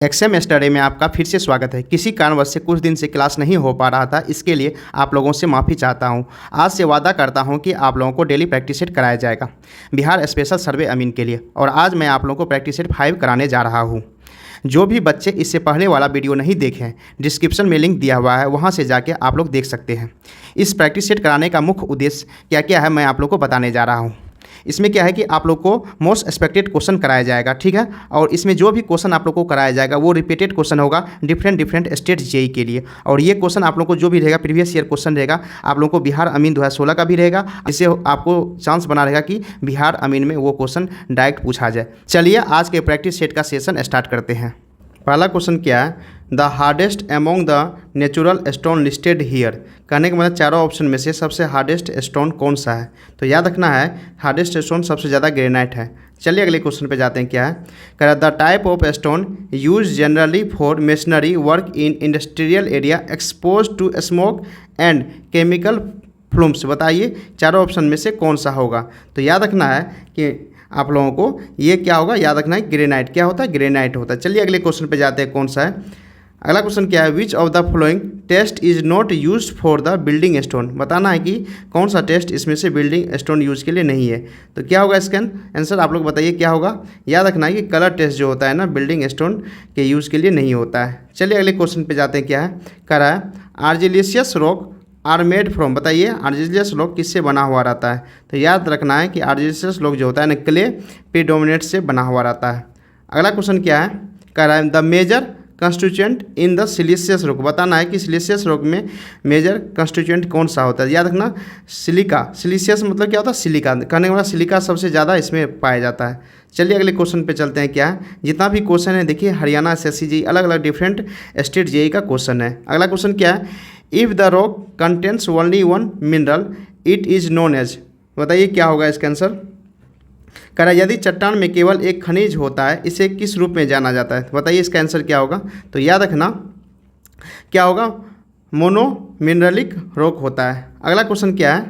XM study में आपका फिर से स्वागत है। किसी कारणवश से कुछ दिन से क्लास नहीं हो पा रहा था, इसके लिए आप लोगों से माफ़ी चाहता हूं। आज से वादा करता हूं कि आप लोगों को डेली प्रैक्टिस सेट कराया जाएगा बिहार स्पेशल सर्वे अमीन के लिए। और आज मैं आप लोगों को प्रैक्टिस सेट 5 कराने जा रहा हूं। जो भी बच्चे इससे पहले वाला वीडियो नहीं देखे हैं, डिस्क्रिप्शन में लिंक दिया हुआ है, वहाँ से जाके आप लोग देख सकते हैं। इस प्रैक्टिस सेट कराने का मुख्य उद्देश्य क्या क्या है मैं आप लोग को बताने जा रहा हूँ। इसमें क्या है कि आप लोग को मोस्ट एक्सपेक्टेड क्वेश्चन कराया जाएगा, ठीक है। और इसमें जो भी क्वेश्चन आप लोग को कराया जाएगा वो रिपीटेड क्वेश्चन होगा डिफरेंट स्टेट जेई के लिए। और ये क्वेश्चन आप लोग को जो भी रहेगा प्रीवियस ईयर क्वेश्चन रहेगा, आप लोग को बिहार अमीन 2016 का भी रहेगा। इससे आपको चांस बना रहेगा कि बिहार अमीन में वो क्वेश्चन डायरेक्ट पूछा जाए। चलिए आज के प्रैक्टिस सेट का सेशन स्टार्ट करते हैं। पहला क्वेश्चन क्या है, the hardest among the natural stone listed here. कहने का मतलब चारों ऑप्शन में से सबसे हार्डेस्ट स्टोन कौन सा है। तो याद रखना है हार्डेस्ट स्टोन सबसे ज़्यादा ग्रेनाइट है। चलिए अगले क्वेश्चन पे जाते हैं। क्या है, कह the type of stone use generally for masonry work in industrial area expose to smoke and chemical fumes. बताइए चारों ऑप्शन में से कौन सा होगा। तो याद रखना है कि आप लोगों को ये क्या होगा, याद रखना है ग्रेनाइट। क्या होता है, ग्रेनाइट होता है। चलिए अगले क्वेश्चन पे जाते हैं, कौन सा है। अगला क्वेश्चन क्या है, which of the following test is not use for the building stone. बताना है कि कौन सा टेस्ट इसमें से बिल्डिंग स्टोन यूज के लिए नहीं है। तो क्या होगा इसका आंसर, आप लोग बताइए क्या होगा। याद रखना है कि कलर टेस्ट जो होता है ना, बिल्डिंग स्टोन के यूज़ के लिए नहीं होता है। चलिए अगले क्वेश्चन पे जाते हैं। क्या है, कह रहा है आर्जिलिशियस रॉक आर मेड फ्रॉम। बताइए आर्जिलियस रॉक किससे बना हुआ रहता है। तो याद रखना है कि आर्जिलियस रॉक जो होता है ना, क्ले प्रीडोमिनेट से बना हुआ रहता है। अगला क्वेश्चन क्या है, कह रहा है the major constituent in the siliceous rock. बताना है कि सिलिशियस रॉक में मेजर कंस्टिट्यूएंट कौन सा होता है। याद रखना सिलिका, सिलिशियस मतलब क्या होता है, सिलिका। कहने का मतलब सिलिका सबसे ज़्यादा इसमें पाया जाता है। चलिए अगले क्वेश्चन पे चलते हैं। क्या है, जितना भी क्वेश्चन है देखिए हरियाणा एसएससी जेईई अलग अलग डिफरेंट स्टेट जेईई का क्वेश्चन है। अगला क्वेश्चन क्या है, if the rock contents only one mineral it is known as. बताइए क्या होगा इसका आंसर। कह रहा है यदि चट्टान में केवल एक खनिज होता है इसे किस रूप में जाना जाता है। बताइए इसका आंसर क्या होगा। तो याद रखना क्या होगा, मोनो मिनरलिक रॉक होता है। अगला क्वेश्चन क्या है,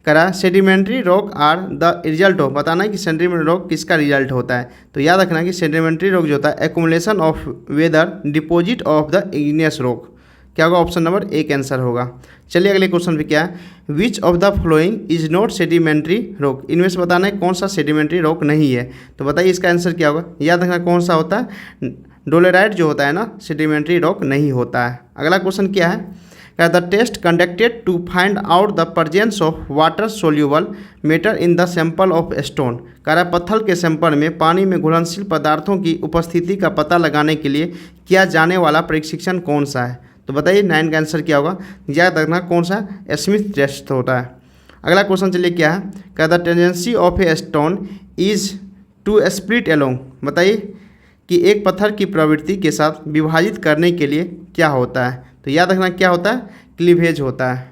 कह रहा है sedimentary rock are the result of. बताना है कि सेडिमेंट्री रॉक किसका रिजल्ट होता है। तो याद रखना कि सेडिमेंट्री रॉक जो होता है accumulation of weather deposit of the igneous rock. क्या होगा, ऑप्शन नंबर एक आंसर होगा। चलिए अगले क्वेश्चन पे क्या है, which of the following is not sedimentary rock. इनमें से बताना है कौन सा सेडिमेंट्री रॉक नहीं है। तो बताइए इसका आंसर क्या होगा। याद रखना कौन सा होता है, डोलेराइट जो होता है ना, सेडिमेंट्री रॉक नहीं होता है। अगला क्वेश्चन क्या है, क्या the test conducted to find out the presence of water soluble matter in the sample of stone. कह रहा पत्थर के सैंपल में पानी में घुलनशील पदार्थों की उपस्थिति का पता लगाने के लिए किया जाने वाला परीक्षण कौन सा है। तो बताइए 9 का आंसर क्या होगा। याद रखना कौन सा, स्मिथ टेस्ट होता है। अगला क्वेश्चन चलिए क्या है, क्या the tendency of a stone is to split along. बताइए कि एक पत्थर की प्रवृत्ति के साथ विभाजित करने के लिए क्या होता है। तो याद रखना क्या होता है, क्लीवेज होता है।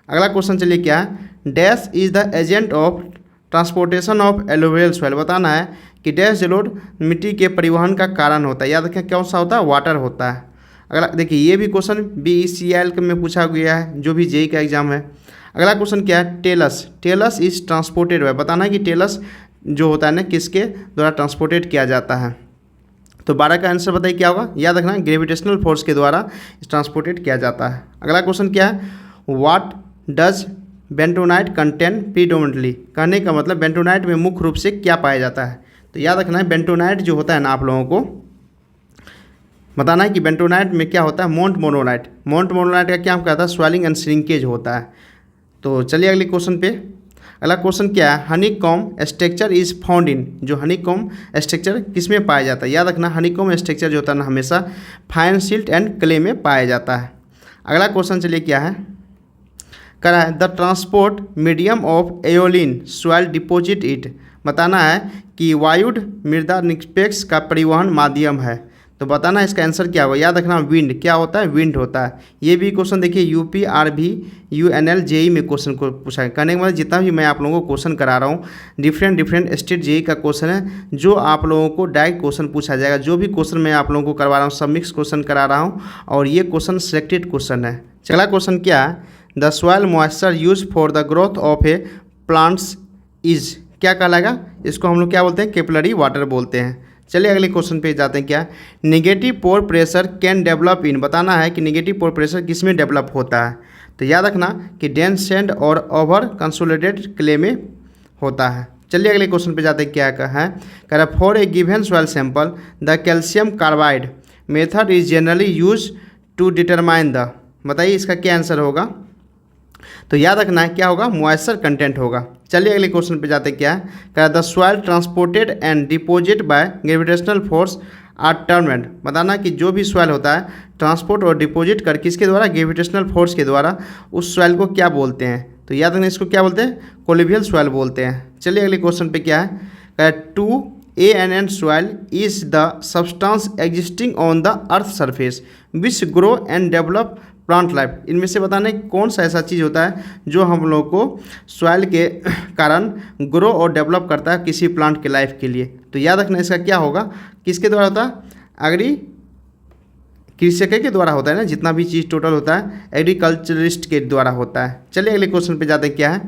अगला क्वेश्चन चलिए क्या है, dash is the agent of transportation of alloy wheel soil. बताना है कि डैश जलोढ़ मिट्टी के परिवहन का कारण होता है। याद रखें कौन सा होता है, वाटर होता है। अगला देखिए ये भी क्वेश्चन बीईसीएल में पूछा गया है, जो भी जेईई का एग्जाम है। अगला क्वेश्चन क्या है, talus, talus is transported by. बताना है कि टेलस जो होता है ना किसके द्वारा ट्रांसपोर्टेड किया जाता है। तो 12 का आंसर बताइए क्या होगा। याद रखना ग्रेविटेशनल फोर्स के द्वारा ट्रांसपोर्टेड किया जाता है। अगला क्वेश्चन क्या है, what does bentonite contain predominantly. कहने का मतलब बेंटोनाइट में मुख्य रूप से क्या पाया जाता है। तो याद रखना है बेंटोनाइट जो होता है ना, आप लोगों को बताना है कि बेंटोनाइट में क्या होता है, मोंट मोनोनाइट। मोंट मोनोनाइट का क्या कहता है, स्वेलिंग एंड श्रिंकेज होता है। तो चलिए अगले क्वेश्चन पे। अगला क्वेश्चन क्या है, honeycomb structure is found in. जो हनीकॉम्ब स्ट्रक्चर किस में पाया जाता है। याद रखना हनीकॉम्ब स्ट्रक्चर जो होता है ना हमेशा फाइन सिल्ट एंड क्ले में पाया जाता है। अगला क्वेश्चन चलिए क्या है, कह रहा है the transport medium of aeolian soil deposit it. बताना है कि वायुड मृदा निरपेक्ष का परिवहन माध्यम है। तो बताना इसका आंसर क्या होगा। याद रखना विंड, क्या होता है, विंड होता है। ये भी क्वेश्चन देखिए यूपी आरबी यूएनएल जेईई में क्वेश्चन को पूछा है। कहने के मतलब जितना भी मैं आप लोगों को क्वेश्चन करा रहा हूँ डिफरेंट स्टेट जेईई का क्वेश्चन है, जो आप लोगों को डायरेक्ट क्वेश्चन पूछा जाएगा। जो भी क्वेश्चन मैं आप लोगों को करवा रहा हूँ सब मिक्स क्वेश्चन करा रहा हूँ, और ये क्वेश्चन सिलेक्टेड क्वेश्चन है। चला क्वेश्चन क्या है, the soil moisture use for the growth of A plants is. क्या कहलाएगा, इसको हम लोग क्या बोलते हैं, कैपिलरी वाटर बोलते हैं। चलिए अगले क्वेश्चन पे जाते हैं। क्या negative pore pressure can develop in, बताना है कि नेगेटिव पोर प्रेशर किस में डेवलप होता है। तो याद रखना कि डेंस सैंड और ओवर कंसोलिडेटेड क्ले में होता है। चलिए अगले क्वेश्चन पे जाते हैं। क्या कहा है, कह रहा for a given soil sample the calcium carbide method is generally use to determine the, बताइए इसका क्या आंसर होगा। तो याद रखना है क्या होगा, मॉइस्चर कंटेंट होगा। चलिए अगले क्वेश्चन पे जाते हैं। क्या है, the soil transported and deposit by gravitational force are termed, बताना कि जो भी सॉइल होता है ट्रांसपोर्ट और डिपोजिट कर किसके द्वारा, ग्रेविटेशनल फोर्स के द्वारा, उस सॉइल को क्या बोलते हैं। तो याद रखना इसको क्या बोलते हैं, कोलिवियल सॉइल बोलते हैं। चलिए अगले क्वेश्चन पे क्या है, to ANN soil is the substance existing on the earth surface which grow and develop plant life, इनमें से बताना कौन सा ऐसा चीज़ होता है जो हम लोग को सॉइल के कारण ग्रो और डेवलप करता है किसी प्लांट के लाइफ के लिए। तो याद रखना इसका क्या होगा, किसके द्वारा होता है, कृषक के द्वारा होता है ना, जितना भी चीज़ टोटल होता है एग्रीकल्चरिस्ट के द्वारा होता है। चलिए अगले क्वेश्चन पे जाते हैं। क्या है,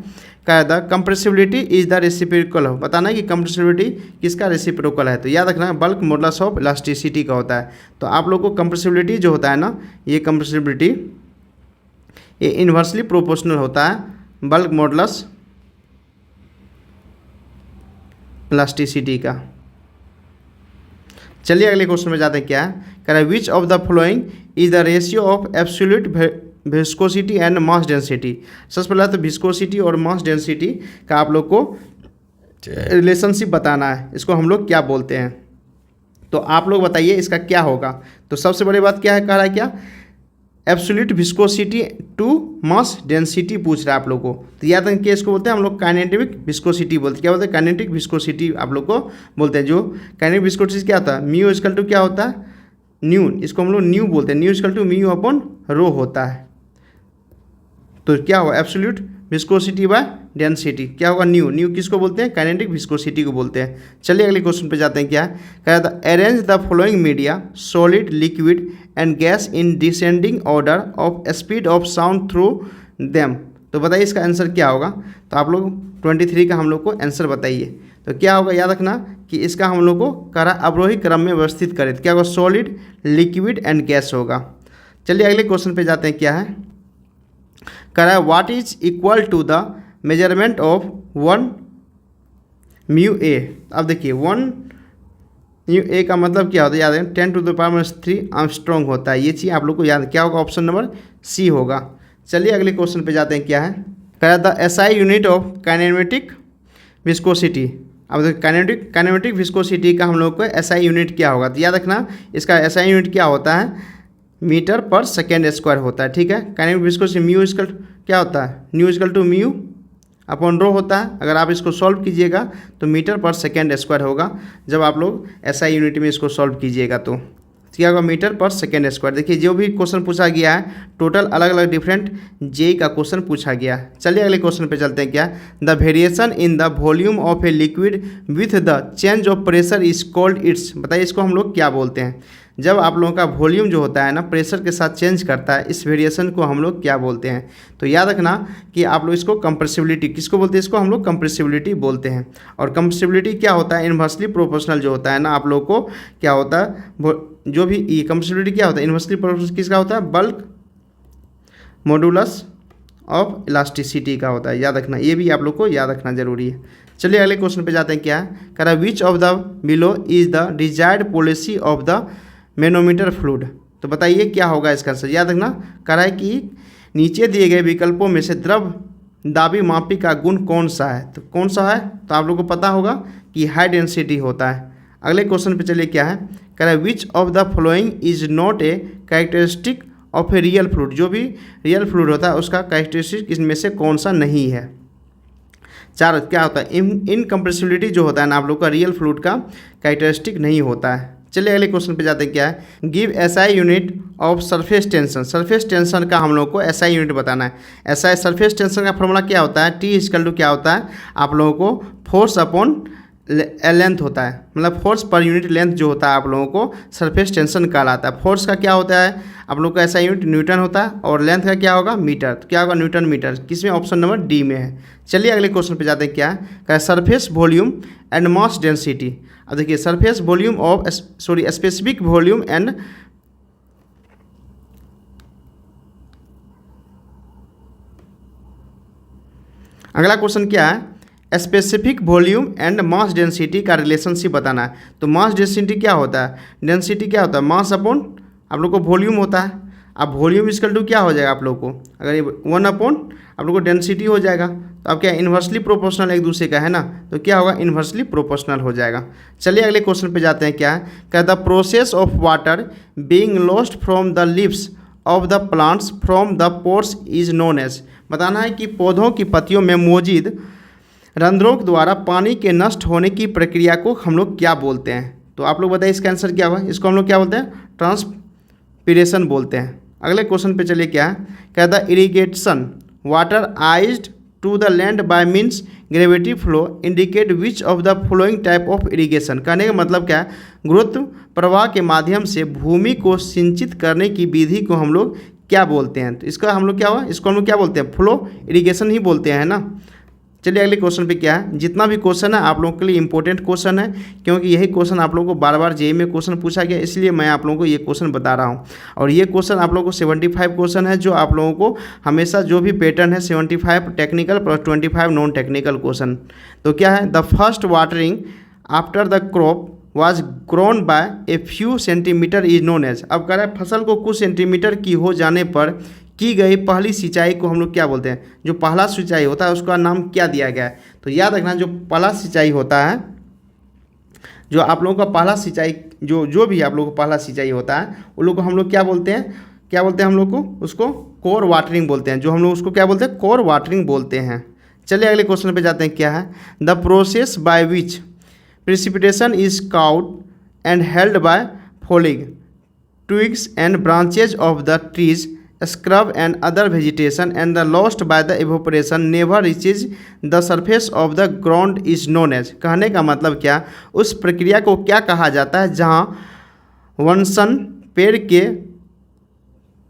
क्या the compressibility is the reciprocal, बताना है कि कंप्रेसिबिलिटी किसका रेसिप्रोकल है। तो याद रखना बल्क मॉडुलस ऑफ इलास्टिसिटी का होता है। तो आप लोग को कंप्रेसिबिलिटी जो होता है ना, ये कंप्रेसिबिलिटी ये इन्वर्सली प्रोपोर्शनल होता है बल्क मॉडुलस इलास्टिसिटी का। चलिए अगले क्वेश्चन में जाते हैं। क्या है, कह रहा है which of the following is the ratio of absolute viscosity and mass density. सबसे पहला तो विस्कोसिटी और मास डेंसिटी का आप लोग को रिलेशनशिप बताना है, इसको हम लोग क्या बोलते हैं। तो आप लोग बताइए इसका क्या होगा। तो सबसे बड़ी बात क्या है, कह रहा है क्या, absolute viscosity to mass density पूछ रहा है आप लोग को। तो याद रखिए इसको बोलते हैं हम लोग काइनेटिक विस्कोसिटी बोलते हैं। क्या बोलते हैं, काइनेटिक विस्कोसिटी आप लोग को बोलते हैं। जो काइनेटिक विस्कोसिटी क्या होता है, म्यू इक्वल टू क्या होता है, न्यू, इसको हम लोग न्यू बोलते हैं। Nu equal to mu upon rho होता है। तो क्या होगा, एब्सोल्यूट विस्कोसिटी बाय डेंसिटी क्या होगा, न्यू। न्यू किसको बोलते हैं, काइनेटिक विस्कोसिटी को बोलते हैं। चलिए अगले क्वेश्चन पे जाते हैं। क्या है, कह रहा था arrange the following media solid liquid and gas in descending order of speed of sound through them. तो बताइए इसका आंसर क्या होगा। तो आप लोग 23 का हम लोग को आंसर बताइए। तो क्या होगा, याद रखना कि इसका हम लोग को करा अवरोही क्रम में व्यवस्थित करें। तो क्या होगा, सॉलिड लिक्विड एंड गैस होगा। चलिए अगले क्वेश्चन पे जाते हैं। क्या है, करा what is equal to the measurement of 1 mu A. अब देखिए 1 म्यू ए का मतलब क्या होता है, याद है 10⁻³ आर्मस्ट्रॉन्ग होता है। ये चीज़ आप लोग को याद, क्या होगा, ऑप्शन नंबर सी होगा। चलिए अगले क्वेश्चन पे जाते हैं। क्या है, करा the SI unit of kinematic viscosity. अब देखिए काइनेमेटिक विस्कोसिटी का हम लोग को SI यूनिट क्या होगा। तो याद रखना इसका SI यूनिट क्या होता है, मीटर पर सेकेंड स्क्वायर होता है। ठीक है, काइनेटिक विस्कोसिटी म्यू इक्वल क्या होता है, nu equal to mu upon rho होता है। अगर आप इसको सॉल्व कीजिएगा तो मीटर पर सेकेंड स्क्वायर होगा। जब आप लोग SI यूनिट में इसको सॉल्व कीजिएगा तो क्या होगा, मीटर पर सेकेंड स्क्वायर। देखिए जो भी क्वेश्चन पूछा गया है टोटल अलग अलग डिफरेंट जेई का क्वेश्चन पूछा गया है। चलिए अगले क्वेश्चन पे चलते हैं। क्या, the variation in the volume of a liquid with the change of pressure is called its, बताइए इसको हम लोग क्या बोलते हैं। जब आप लोगों का वॉल्यूम जो होता है ना प्रेशर के साथ चेंज करता है, इस वेरिएशन को हम लोग क्या बोलते हैं। तो याद रखना कि आप लोग इसको कंप्रेसिबिलिटी किसको बोलते हैं, इसको हम लोग कंप्रेसिबिलिटी बोलते हैं। और कंप्रेसिबिलिटी क्या होता है, इन्वर्सली प्रोपोर्शनल जो होता है ना, आप लोग को क्या होता है, जो भी ये कंप्रेसिबिलिटी क्या होता है, इन्वर्सली प्रोपोर्शनल किसका होता है, बल्क मॉडुलस ऑफ इलास्टिसिटी का होता है। याद रखना, ये भी आप लोग को याद रखना जरूरी है। चलिए अगले क्वेश्चन पे जाते हैं। क्या है, कह रहा विच of the below is the desired policy of the manometer fluid. तो बताइए क्या होगा इसका आंसर। याद रखना, कह रहा है कि नीचे दिए गए विकल्पों में से द्रव दाबी मापी का गुण कौन सा है। तो कौन सा है, तो आप लोग को पता होगा कि हाई डेंसिटी होता है। अगले क्वेश्चन पे चलिए। क्या है, कह रहा है which of the following is not a characteristic of a real fluid. जो भी रियल फ्लूइड होता है उसका कैरेक्टरिस्टिक इसमें से कौन सा नहीं है। चार क्या होता है, इनकम्प्रेसिबिलिटी जो होता है ना आप लोग का रियल फ्लूइड का कैरेक्टरिस्टिक नहीं होता है। चलिए अगले क्वेश्चन पे जाते हैं। क्या है, give SI unit of surface tension. Surface tension का हम लोग को SI यूनिट बताना है। SI सरफेस टेंशन का फॉर्मूला क्या होता है, T इक्वल टू क्या होता है, आप लोगों को फोर्स अपॉन लेंथ होता है, मतलब फोर्स पर यूनिट लेंथ जो होता है आप लोगों को सरफेस टेंशन कहलाता है। फोर्स का क्या होता है, आप लोग का ऐसा यूनिट न्यूटन होता है और लेंथ का क्या होगा मीटर, तो क्या होगा न्यूटन मीटर, किसमें ऑप्शन नंबर डी में है। चलिए अगले क्वेश्चन पे जाते हैं, क्या है surface volume and mass density. अब देखिए surface volume of specific volume and अगला क्वेश्चन क्या है specific volume and mass density का रिलेशनशिप बताना है। तो मास डेंसिटी क्या होता है, डेंसिटी क्या होता है, मास अपॉन आप लोग को वॉल्यूम होता है। अब वॉल्यूम इक्वल टू क्या हो जाएगा आप लोग को, अगर ये 1 अपॉन आप लोग को डेंसिटी हो जाएगा, तो अब क्या इन्वर्सली प्रोपोर्शनल एक दूसरे का है ना, तो क्या होगा इन्वर्सली प्रोपोर्शनल हो जाएगा। चलिए अगले क्वेश्चन पे जाते हैं, क्या है the process of water being lost from the leaves of the plants from the pores is known as. बताना है कि पौधों की पत्तियों में मौजूद रंध्रों द्वारा पानी के नष्ट होने की प्रक्रिया को हम लोग क्या बोलते हैं। तो आप लोग बताइए इसका आंसर क्या होगा, इसको हम लोग क्या बोलते हैं ट्रांसपीरेशन बोलते हैं। अगले क्वेश्चन पे चलिए, क्या है the irrigation water raised to the land by means gravity flow indicate which of the following type of irrigation. कहने का मतलब क्या है, गुरुत्व प्रवाह के माध्यम से भूमि को सिंचित करने की विधि को हम लोग क्या बोलते हैं। तो इसका हम लोग क्या हुआ, इसको हम लोग क्या बोलते हैं, फ्लो इरिगेशन ही बोलते हैं ना। चलिए अगले क्वेश्चन पे क्या है, जितना भी क्वेश्चन है आप लोगों के लिए इंपॉर्टेंट क्वेश्चन है, क्योंकि यही क्वेश्चन आप लोगों को बार बार जेईई में क्वेश्चन पूछा गया, इसलिए मैं आप लोगों को ये क्वेश्चन बता रहा हूँ। और ये क्वेश्चन आप लोगों को 75 क्वेश्चन है, जो आप लोगों को हमेशा जो भी पैटर्न है 75 technical plus 25 non technical question. तो क्या है the first watering after the crop was grown by a few centimetre is known as. अब कह रहा है फसल को कुछ सेंटीमीटर की हो जाने पर की गई पहली सिंचाई को हम लोग क्या बोलते हैं, जो पहला सिंचाई होता है उसका नाम क्या दिया गया है। तो याद रखना जो पहला सिंचाई होता है, जो आप लोगों का पहला सिंचाई जो भी आप लोगों को पहला सिंचाई होता है उन लोग को हम लोग क्या बोलते हैं हम लोग को उसको कोर वाटरिंग बोलते हैं, जो हम लोग उसको क्या बोलते हैं कोर वाटरिंग बोलते हैं। चलिए अगले क्वेश्चन पे जाते हैं, क्या है the process by which precipitation is caught and held by falling twigs and branches of the trees, scrub and other vegetation and the lost by the evaporation never reaches the surface of the ground is known as। कहने का मतलब क्या, उस प्रक्रिया को क्या कहा जाता है जहाँ वनसन पेड़ के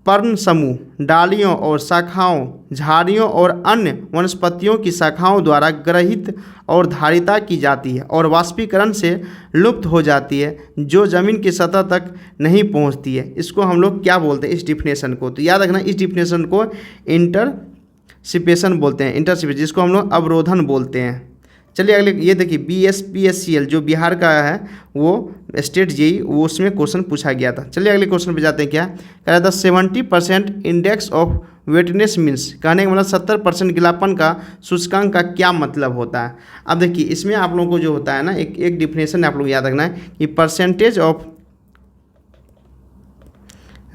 पर्ण समूह, डालियों और शाखाओं, झाड़ियों और अन्य वनस्पतियों की शाखाओं द्वारा ग्रहित और धारिता की जाती है और वाष्पीकरण से लुप्त हो जाती है, जो जमीन की सतह तक नहीं पहुंचती है। इसको हम लोग क्या बोलते हैं, इस डिफिनेशन को। तो याद रखना इस डिफिनेशन को इंटरसिपेशन बोलते हैं, इंटरसिपेशन जिसको हम लोग अवरोधन बोलते हैं। चलिए अगले ये देखिए BSPSCL जो बिहार का है वो स्टेट जेईई वो उसमें क्वेश्चन पूछा गया था। चलिए अगले क्वेश्चन पे जाते हैं, क्या कह रहा था 70% इंडेक्स ऑफ वेटनेस मीन्स। कहने का मतलब 70% गिलापन का सूचकांक का क्या मतलब होता है। अब देखिए इसमें आप लोगों को जो होता है ना एक डिफिनेशन आप लोग याद रखना है कि परसेंटेज ऑफ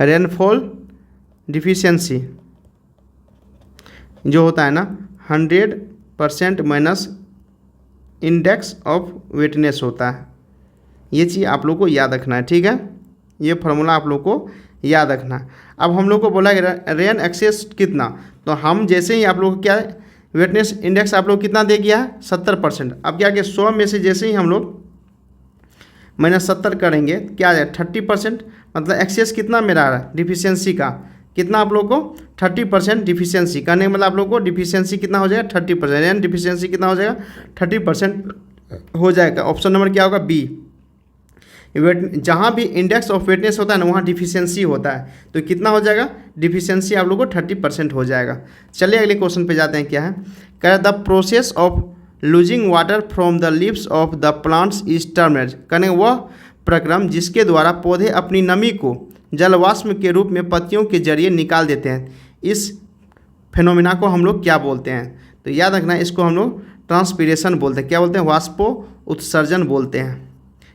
रेनफॉल डिफिशियंसी जो होता है ना 100% माइनस इंडेक्स ऑफ वेटनेस होता है। ये चीज़ आप लोग को याद रखना है, ठीक है, ये फार्मूला आप लोग को याद रखना है। अब हम लोग को बोला रेन एक्सेस कितना, तो हम जैसे ही आप लोग को क्या वेटनेस इंडेक्स आप लोग कितना दे गया है 70%। अब क्या कि 100 में से जैसे ही हम लोग -70 करेंगे क्या आ जाए 30%, मतलब एक्सेस कितना मेरा आ रहा है डिफिशियंसी का कितना आप लोग को 30% डिफिशियंसी। कहने का मतलब आप लोग को डिफिशियंसी कितना हो जाएगा 30%, यानी डिफिशियंसी कितना हो जाएगा 30% हो जाएगा। ऑप्शन नंबर क्या होगा बी। जहाँ भी इंडेक्स ऑफ वेटनेस होता है ना वहाँ डिफिशियंसी होता है, तो कितना हो जाएगा डिफिशियंसी आप लोग को 30% हो जाएगा। चलिए अगले क्वेश्चन पे जाते हैं, क्या है कह the process of losing water from the leaves of the plants is termed. कहने वह प्रक्रम जिसके द्वारा पौधे अपनी नमी को जलवाष्प के रूप में पत्तियों के जरिए निकाल देते हैं, इस फेनोमेना को हम लोग क्या बोलते हैं। तो याद रखना इसको हम लोग ट्रांसपीरेशन बोलते हैं, क्या बोलते हैं वाष्पो उत्सर्जन बोलते हैं।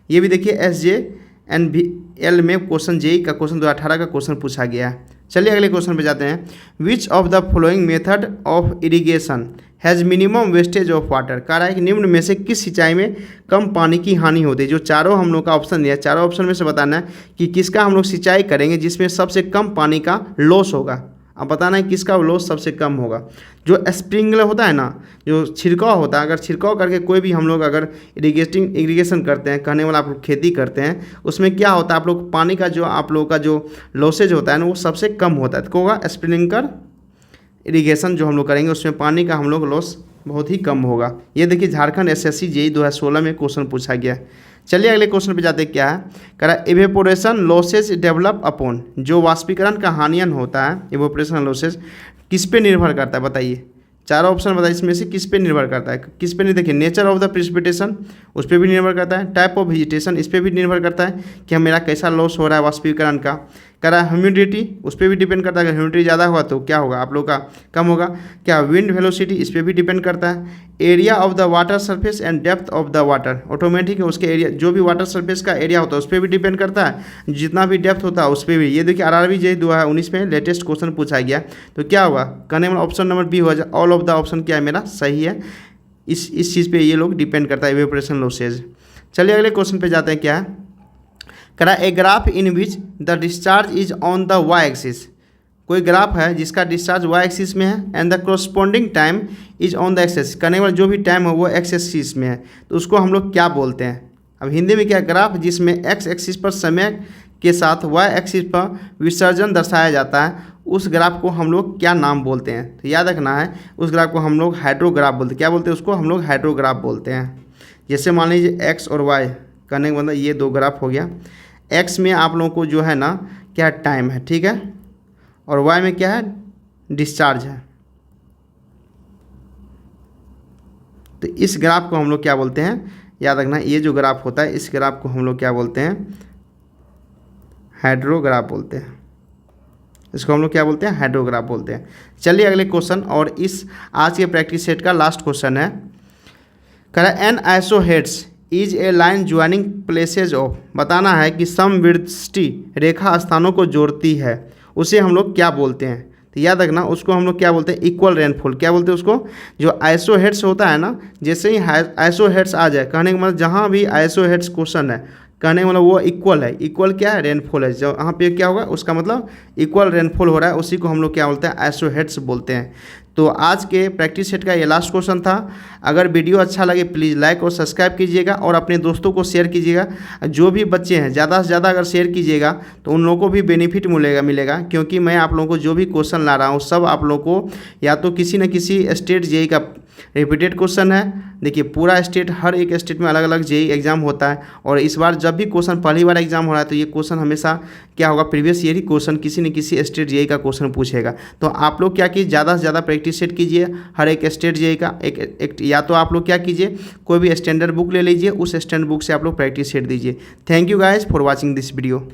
ये भी देखिए SJNVL में क्वेश्चन जेईई का क्वेश्चन 2018 का क्वेश्चन पूछा गया है। चलिए अगले क्वेश्चन पे जाते हैं, विच of the following method of irrigation has minimum wastage of water. कह रहा है कि निम्न में से किस सिंचाई में कम पानी की हानि होती है। जो चारों हम लोग का ऑप्शन दिया है, चारों ऑप्शन में से बताना है कि किसका हम लोग सिंचाई करेंगे जिसमें सबसे कम पानी का लॉस होगा। अब बताना है किसका लॉस सबसे कम होगा। जो स्प्रिंकलर होता है ना, जो छिड़काव होता है, अगर छिड़काव करके कोई भी हम लोग अगर इरिगेशन करते हैं, कहने वाला आप लोग खेती करते हैं, उसमें क्या होता है आप लोग पानी का जो आप लोगों का जो लॉसेज होता है ना वो सबसे कम होता है। तो होगा स्प्रिंकलर इरिगेशन जो हम लोग करेंगे उसमें पानी का हम लोग लॉस बहुत ही कम होगा। ये देखिए झारखंड एसएससी जेईई 2016 में क्वेश्चन पूछा गया है। चलिए अगले क्वेश्चन पे जाते हैं। क्या है कह रहा है इवेपोरेशन लॉसेज डेवलप अपॉन, जो वाष्पीकरण का हानियन होता है इवेपोरेशन लॉसेज किस पे निर्भर करता है बताइए। चारों ऑप्शन बताइए इसमें से किस पे निर्भर करता है। किस पे नहीं, देखिए नेचर ऑफ द प्रेसिपिटेशन उस पर भी निर्भर करता है, टाइप ऑफ वेजिटेशन इस पर भी निर्भर करता है कि मेरा कैसा लॉस हो रहा है वाष्पीकरण का। कह रहा है ह्यूमिडिटी उस पर भी डिपेंड करता है, अगर ह्यूमिडिटी ज़्यादा हुआ तो क्या होगा आप लोग का कम होगा। क्या विंड वेलोसिटी इस पर भी डिपेंड करता है। Area of the water surface and depth of the water automatic है, उसके एरिया जो भी वाटर सरफेस का एरिया होता है उस पर भी डिपेंड करता है, जितना भी डेप्थ होता है उस पर भी। ये देखिए आरआरबी जेईई 2019 में लेटेस्ट क्वेश्चन पूछा गया। तो क्या होगा कहने वाला ऑप्शन नंबर बी हो जाए, ऑल ऑफ द ऑप्शन क्या है मेरा सही है। इस चीज़ पे ये लोग डिपेंड करता है इवेपोरेशन लॉसेज। चलिए अगले क्वेश्चन पे जाते हैं। क्या है कह रहा है a graph in which the discharge is on the Y axis, कोई ग्राफ है जिसका डिस्चार्ज वाई एक्सिस में है and the corresponding time is on the axis, करने वाला जो भी टाइम है वो एक्स एक्सिस में है, तो उसको हम लोग क्या बोलते हैं। अब हिंदी में क्या, ग्राफ जिसमें एक्स एक्सिस पर समय के साथ वाई एक्सिस पर विसर्जन दर्शाया जाता है, उस ग्राफ को हम लोग क्या नाम बोलते हैं। तो याद रखना है उस ग्राफ को हम लोग हाइड्रोग्राफ बोलते हैं। क्या बोलते हैं उसको हम लोग हाइड्रोग्राफ बोलते हैं। जैसे मान लीजिए एक्स और वाई करने का मतलब ये दो ग्राफ हो गया। एक्स में आप लोगों को जो है ना क्या टाइम है, ठीक है, और वाई में क्या है डिस्चार्ज है। तो इस ग्राफ को हम लोग क्या बोलते हैं, याद रखना ये जो ग्राफ होता है इस ग्राफ को हम लोग क्या बोलते हैं हाइड्रोग्राफ बोलते हैं। इसको हम लोग क्या बोलते हैं हाइड्रोग्राफ बोलते हैं। चलिए अगले क्वेश्चन, और इस आज के प्रैक्टिस सेट का लास्ट क्वेश्चन है। कह रहा है an isohyets is a line joining places of, बताना है कि समविष्टि रेखा स्थानों को जोड़ती है, उसे हम लोग क्या बोलते हैं। तो याद रखना उसको हम लोग क्या बोलते हैं इक्वल रेनफॉल। क्या बोलते हैं उसको, जो आइसोहेड्स होता है ना, जैसे ही आइसोहेड्स आ जाए कहने का मतलब जहाँ भी आइसोहेड्स क्वेश्चन है कहने का मतलब वो इक्वल है। इक्वल क्या है रेनफॉल है, जो यहाँ पे क्या होगा उसका मतलब इक्वल रेनफॉल हो रहा है, उसी को हम लोग क्या बोलते हैं आइसोहेड्स बोलते हैं। तो आज के प्रैक्टिस सेट का ये लास्ट क्वेश्चन था। अगर वीडियो अच्छा लगे प्लीज़ लाइक और सब्सक्राइब कीजिएगा और अपने दोस्तों को शेयर कीजिएगा। जो भी बच्चे हैं ज़्यादा से ज़्यादा अगर शेयर कीजिएगा तो उन लोगों को भी बेनिफिट मिलेगा, क्योंकि मैं आप लोगों को जो भी क्वेश्चन ला रहा हूँ सब आप लोगों को या तो किसी न किसी स्टेट जेईई का रिपीटेड क्वेश्चन है। देखिए पूरा स्टेट, हर एक स्टेट में अलग अलग जेईई एग्जाम होता है, और इस बार जब भी क्वेश्चन पहली बार एग्जाम हो रहा है तो ये क्वेश्चन हमेशा क्या होगा प्रीवियस ईयर ही क्वेश्चन किसी न किसी स्टेट जेईई का क्वेश्चन पूछेगा। तो आप लोग क्या कीजिए ज़्यादा से ज़्यादा प्रैक्टिस सेट कीजिए हर एक स्टेट जेईई का एक या तो आप लोग क्या कीजिए कोई भी स्टैंडर्ड बुक ले लीजिए, उस स्टैंडर्ड बुक से आप लोग प्रैक्टिस सेट दीजिए। Thank you guys for watching this video.